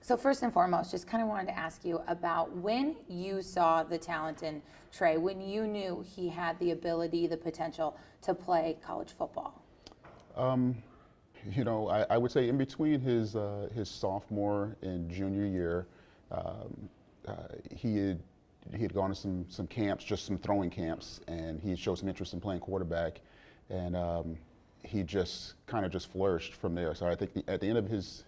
So first and foremost, just kind of wanted to ask you about when you saw the talent in Trey, when you knew he had the ability, the potential to play college football. I would say in between his sophomore and junior year, he had gone to some camps, just some throwing camps, and he showed some interest in playing quarterback, and he just kind of just flourished from there. So I think at the end of his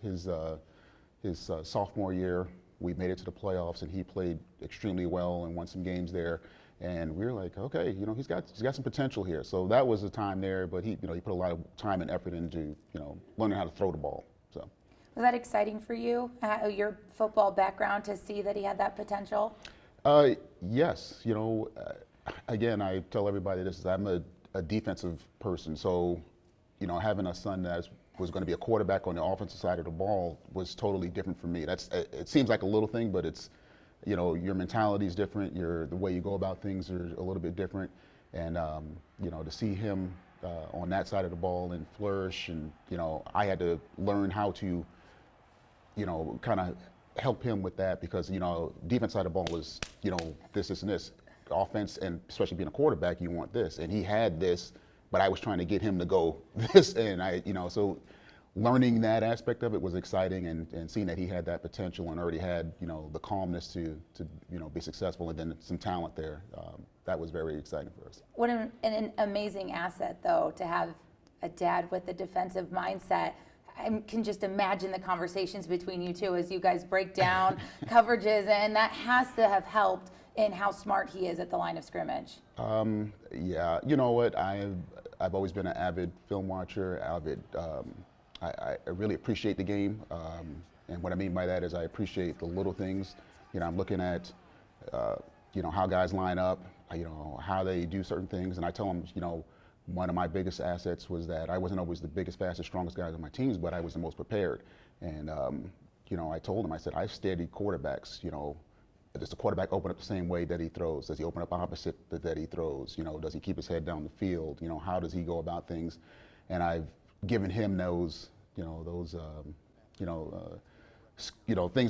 sophomore year, we made it to the playoffs, and he played extremely well and won some games there. And we were like, okay, he's got some potential here. So that was the time there, but he put a lot of time and effort into learning how to throw the ball. So was that exciting for you, your football background, to see that he had that potential? Yes. Again, I tell everybody this: I'm a defensive person, so having a son that was going to be a quarterback on the offensive side of the ball was totally different for me. It seems like a little thing, but it's your mentality is different. The way you go about things are a little bit different, and to see him on that side of the ball and flourish, and I had to learn how to kind of help him with that, because defense side of the ball was this and this. Offense, and especially being a quarterback, you want this, and he had this, but I was trying to get him to go this, and so learning that aspect of it was exciting, and seeing that he had that potential and already had the calmness to be successful, and then some talent there. That was very exciting for us. What an amazing asset, though, to have a dad with a defensive mindset. I can just imagine the conversations between you two as you guys break down coverages, and that has to have helped in how smart he is at the line of scrimmage. Yeah, you know what? I've always been an avid film watcher. I really appreciate the game, and what I mean by that is I appreciate the little things. I'm looking at how guys line up, how they do certain things, and I tell them, one of my biggest assets was that I wasn't always the biggest, fastest, strongest guys on my teams, but I was the most prepared. And I told them, I said, I've studied quarterbacks. Does the quarterback open up the same way that he throws? Does he open up opposite that he throws? Does he keep his head down the field? How does he go about things? And I've given him those things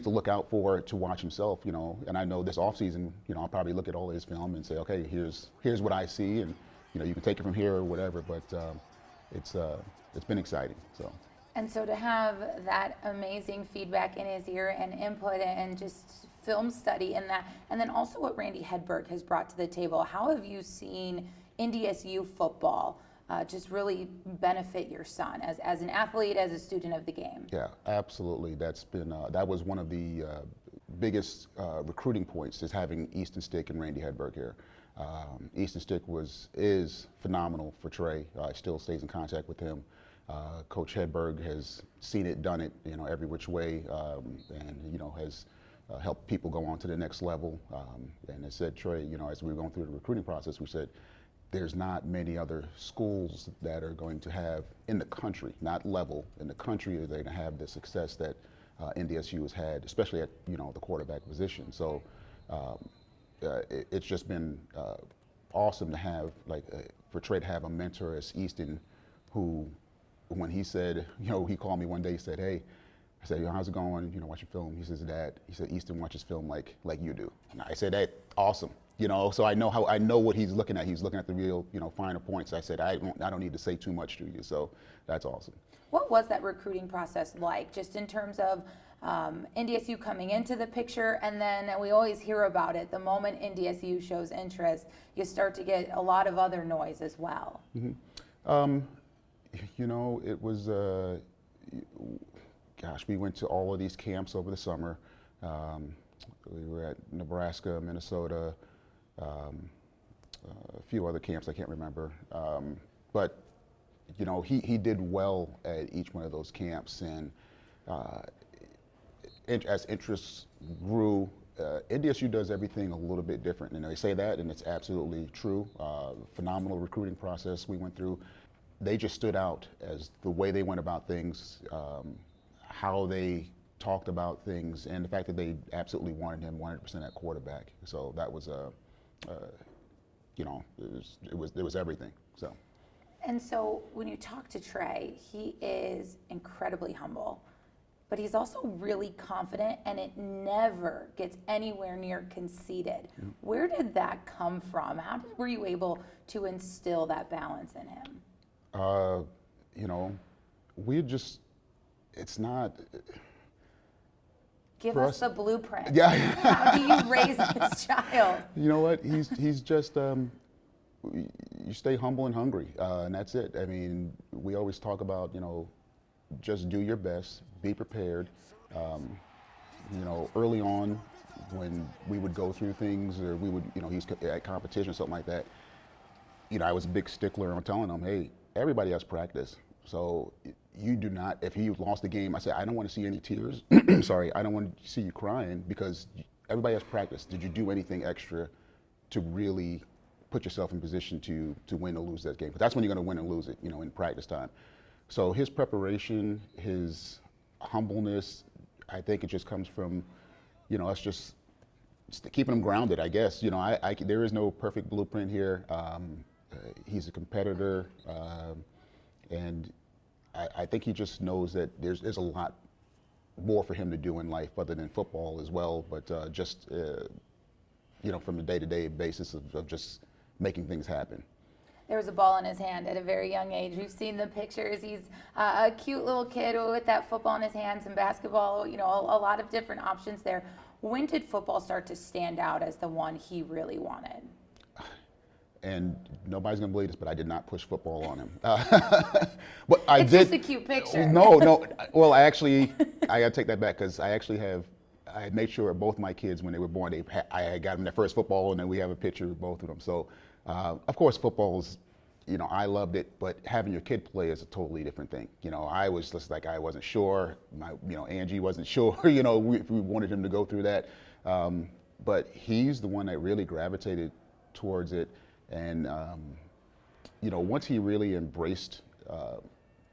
to look out for, to watch himself. And I know this offseason, I'll probably look at all of his film and say, okay, here's what I see, and you can take it from here or whatever. But it's been exciting. And so to have that amazing feedback in his ear and input and just film study in that, and then also what Randy Hedberg has brought to the table, how have you seen NDSU football just really benefit your son as an athlete, as a student of the game? Yeah, absolutely. That was one of the biggest recruiting points, is having Easton Stick and Randy Hedberg here. Easton Stick is phenomenal for Trey. Still stays in contact with him. Coach Hedberg has seen it, done it, every which way, and has helped people go on to the next level. And I said, Trey, as we were going through the recruiting process, we said, there's not many other schools that are going to have in the country, not level, in the country, are they going to have the success that NDSU has had, especially at the quarterback position. So it's just been awesome to have, for Trey to have a mentor as Easton, who, when he said, he called me one day, he said, hey, I said, how's it going? Watch your film. He says, Dad, he said, Easton watches film like you do. And I said, hey, awesome. So I know what he's looking at. He's looking at the real, finer points. I said, I don't need to say too much to you. So that's awesome. What was that recruiting process like, just in terms of NDSU coming into the picture, and then we always hear about it, the moment NDSU shows interest, you start to get a lot of other noise as well. Mm-hmm. It was, we went to all of these camps over the summer. We were at Nebraska, Minnesota, a few other camps I can't remember. But he did well at each one of those camps, and as interest grew, NDSU does everything a little bit different. They say that, and it's absolutely true. Phenomenal recruiting process we went through. They just stood out as the way they went about things, how they talked about things, and the fact that they absolutely wanted him 100% at quarterback. So that was it was everything. So. And so when you talk to Trey, he is incredibly humble. but he's also really confident, and it never gets anywhere near conceited. Where did that come from? Were you able to instill that balance in him? You know, we just, it's not. Give for us the blueprint. Yeah. How do you raise this child? You know what? He's just, you stay humble and hungry, and that's it. I mean, we always talk about, you know, just do your best, be prepared. You know, early on when we would go through things, or we would, you know, he's at competition or something like that, you know, I was a big stickler on telling him, hey, everybody has practice. So you do not, if he lost the game, I said, I don't want to see any tears. Sorry, I don't want to see you crying, because everybody has practice. Did you do anything extra to really put yourself in position to win or lose that game? Because that's when you're going to win and lose it, you know, in practice time. So his preparation, his humbleness, I think it just comes from, you know, us just keeping him grounded, I guess. You know, there is no perfect blueprint here. He's a competitor, and I think he just knows that there's a lot more for him to do in life other than football as well, but just, you know, from a day-to-day basis of just making things happen. There was a ball in his hand at a very young age. We've seen the pictures. He's a cute little kid with that football in his hands and basketball, you know, a lot of different options there. When did football start to stand out as the one he really wanted? And nobody's gonna believe this, but I did not push football on him. But I it's did. Just a cute picture. No. Well, I gotta take that back, because I had made sure both my kids, when they were born, I had got them their first football, and then we have a picture of both of them. So, of course, football's, you know, I loved it, but having your kid play is a totally different thing. You know, I was just like, I wasn't sure. You know, Angie wasn't sure. You know, we wanted him to go through that, but he's the one that really gravitated towards it. And, you know, once he really embraced,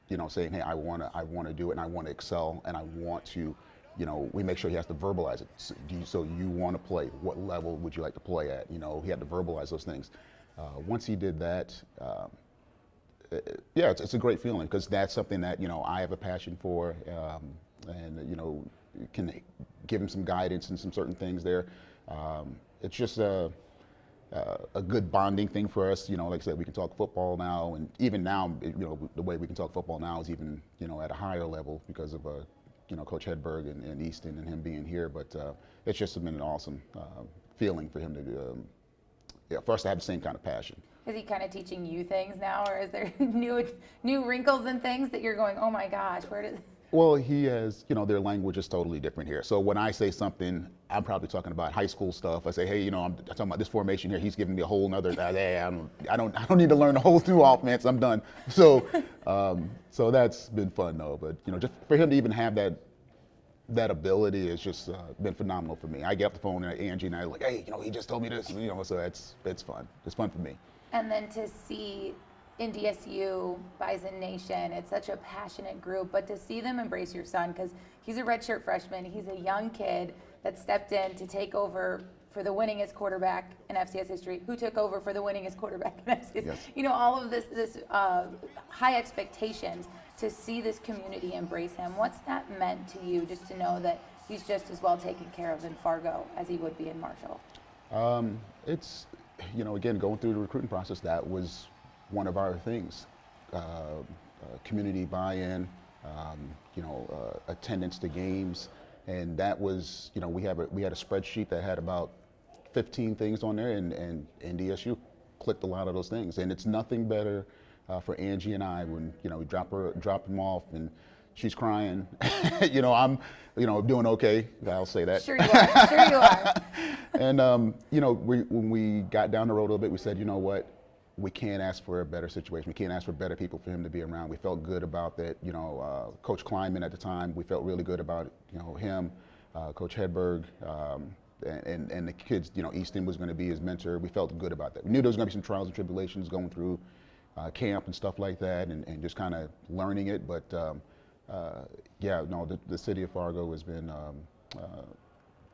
you know, saying, hey, I want to do it, and I want to excel, and I want to, you know, we make sure he has to verbalize it. So you want to play? What level would you like to play at? You know, he had to verbalize those things. Once he did that, yeah, it's a great feeling, because that's something that, you know, I have a passion for, and, you know, can give him some guidance and some certain things there. It's just a good bonding thing for us. You know, like I said, we can talk football now, and even now, you know, the way we can talk football now is even, you know, at a higher level because of, you know, Coach Hedberg and Easton and him being here. But it's just been an awesome feeling for him to, yeah, for us to have the same kind of passion. Is he kind of teaching you things now, or is there new wrinkles and things that you're going, oh my gosh, where did? Well, he has, you know, their language is totally different here. So when I say something, I'm probably talking about high school stuff. I say, hey, you know, I'm talking about this formation here. He's giving me a whole nother, I don't need to learn the whole new offense. I'm done. So, so that's been fun though. But, you know, just for him to even have that ability has just been phenomenal for me. I get off the phone and Angie and I are like, hey, you know, he just told me this, you know, so it's fun. It's fun for me. And then to see NDSU, Bison Nation, it's such a passionate group, but to see them embrace your son, because he's a redshirt freshman, he's a young kid that stepped in to take over for the winningest quarterback in FCS history, who took over for the winningest quarterback in FCS. Yes. You know, all of this high expectations, to see this community embrace him. What's that meant to you, just to know that he's just as well taken care of in Fargo as he would be in Marshall? It's, you know, again, going through the recruiting process, that was one of our things. Community buy-in, you know, attendance to games, and that was, you know, we had a spreadsheet that had about 15 things on there, and NDSU clicked a lot of those things. And it's nothing better for Angie and I when, you know, we drop them off and she's crying. You know, I'm, you know, doing okay. I'll say that. Sure you are. Sure you are. And you know, when we got down the road a little bit, we said, you know what? We can't ask for a better situation. We can't ask for better people for him to be around. We felt good about that. You know, Coach Kleinman at the time, we felt really good about, you know, him, Coach Hedberg, and the kids. You know, Easton was going to be his mentor. We felt good about that. We knew there was going to be some trials and tribulations going through camp and stuff like that, and just kind of learning it. But yeah, no, the city of Fargo has been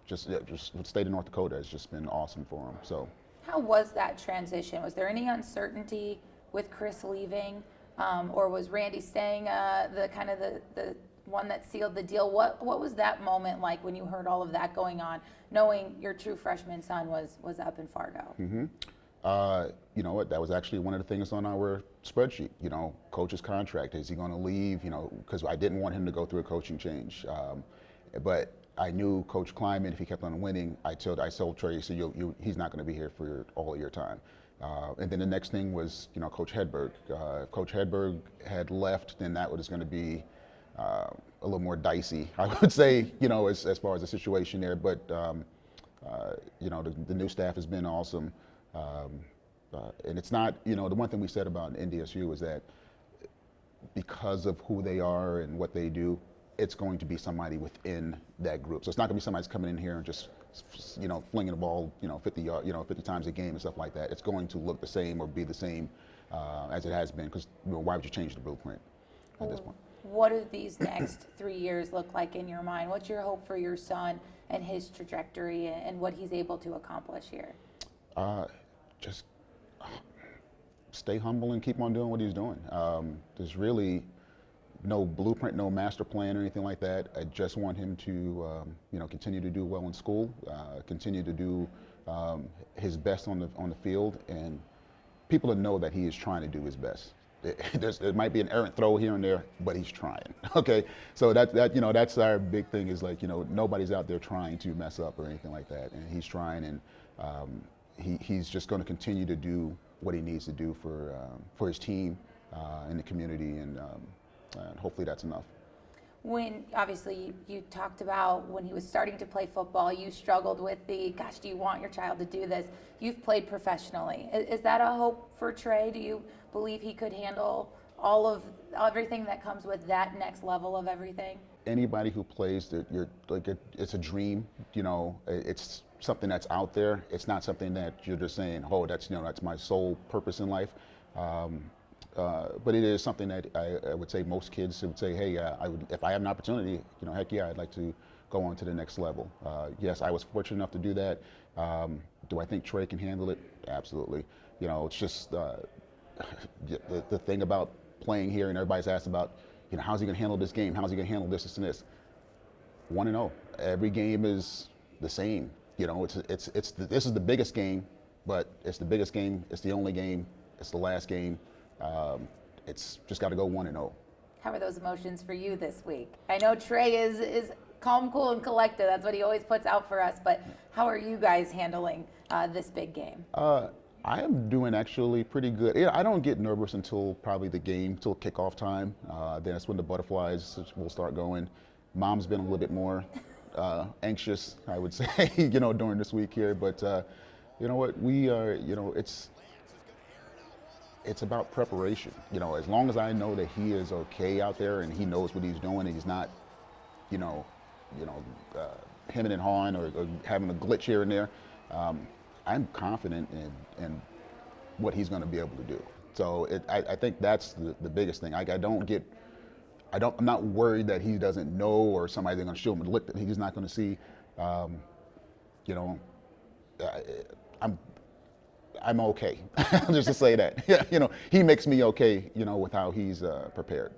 just the state of North Dakota has just been awesome for him. So. How was that transition? Was there any uncertainty with Chris leaving, or was Randy staying the one that sealed the deal. What was that moment like when you heard all of that going on, knowing your true freshman son was up in Fargo? You know what? That was actually one of the things on our spreadsheet. You know, coach's contract. Is he going to leave? You know, because I didn't want him to go through a coaching change. But I knew Coach Kleiman, if he kept on winning, I told Trey, so he's not going to be here for all your time. And then the next thing was, you know, Coach Hedberg. If Coach Hedberg had left, then that was going to be a little more dicey, I would say, you know, as far as the situation there. But, you know, the new staff has been awesome. And it's not, you know, the one thing we said about NDSU is that because of who they are and what they do, it's going to be somebody within that group. So it's not going to be somebody that's coming in here and just, you know, flinging the ball, you know, 50 times a game and stuff like that. It's going to look the same or be the same as it has been, because, you know, why would you change the blueprint at this point? What do these next 3 years look like in your mind? What's your hope for your son and his trajectory and what he's able to accomplish here? Just stay humble and keep on doing what he's doing. There's really no blueprint, no master plan or anything like that. I just want him to, you know, continue to do well in school, continue to do his best on the field, and people to know that he is trying to do his best. There might be an errant throw here and there, but he's trying. Okay, so you know, that's our big thing, is like, you know, nobody's out there trying to mess up or anything like that, and he's trying, and he's just going to continue to do what he needs to do for his team and the community, and hopefully that's enough. When, obviously, you talked about when he was starting to play football, you struggled with gosh, do you want your child to do this? You've played professionally. Is that a hope for Trey? Do you believe he could handle everything that comes with that next level of everything? Anybody who plays, it's a dream. You know, it's something that's out there. It's not something that you're just saying, oh, that's my sole purpose in life. But it is something that I would say most kids would say, hey, if I have an opportunity, you know, heck yeah, I'd like to go on to the next level. Yes, I was fortunate enough to do that. Do I think Trey can handle it? Absolutely. You know, it's just the thing about playing here, and everybody's asked about, you know, how's he going to handle this game? How's he going to handle this and this? 1-0. Every game is the same. You know, this is the biggest game, but it's the biggest game. It's the only game. It's the last game. It's just got to go 1-0. How are those emotions for you this week? I know Trey is calm, cool, and collected. That's what he always puts out for us. But how are you guys handling this big game? I am doing actually pretty good. Yeah, I don't get nervous until probably the game, till kickoff time. Then that's when the butterflies will start going. Mom's been a little bit more anxious, I would say, you know, during this week here. But you know what? We are, you know, it's about preparation. You know, as long as I know that he is okay out there and he knows what he's doing and he's not, you know, hemming and hawing or having a glitch here and there, I'm confident in what he's going to be able to do. So I think that's the biggest thing. I'm not worried that he doesn't know, or somebody's going to show him a look that he's not going to see. You know, I'm okay. Just to say that. Yeah, you know, he makes me okay, you know, with how he's prepared.